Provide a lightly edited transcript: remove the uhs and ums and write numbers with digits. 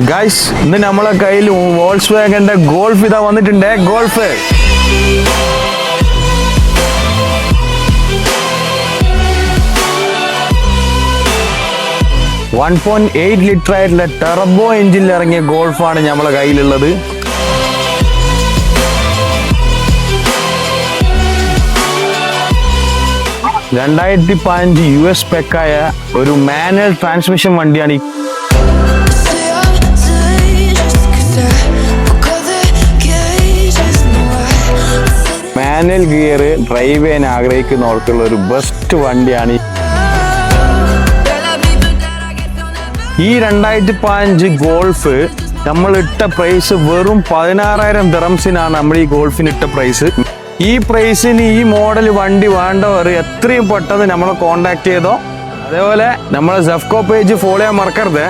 Guys, ഇന്ന് നമ്മളെ കയ്യിൽ വോൾസ്വാഗന്റെ ഗോൾഫ് ഇതാ വന്നിട്ടുണ്ട്. ഗോൾഫ് 1.8 ലിറ്റർ ആയിട്ടുള്ള ടെർബോ എഞ്ചിനിൽ ഇറങ്ങിയ ഗോൾഫാണ് നമ്മളെ കയ്യിലുള്ളത്. US സ്പെക്കായ ഒരു മാനുവൽ ട്രാൻസ്മിഷൻ വണ്ടിയാണ്. മാനുവൽ ഗിയർ ഡ്രൈവ് ചെയ്യാൻ ആഗ്രഹിക്കുന്നവർക്കുള്ള ഒരു ബെസ്റ്റ് വണ്ടിയാണ് ഈ 2015 ഗോൾഫ്. നമ്മൾ ഇട്ട പ്രൈസ് വെറും 16,000 ദിറംസിനാണ് നമ്മൾ ഈ ഗോൾഫിന് ഇട്ട പ്രൈസ്. ഈ പ്രൈസിന് ഈ മോഡൽ വണ്ടി വേണ്ടവർ എത്രയും പെട്ടെന്ന് നമ്മളെ കോണ്ടാക്ട് ചെയ്തോ. അതേപോലെ നമ്മളെ സെഫ്കോ പേജ് ഫോളോ ചെയ്യാൻ മറക്കരുത്.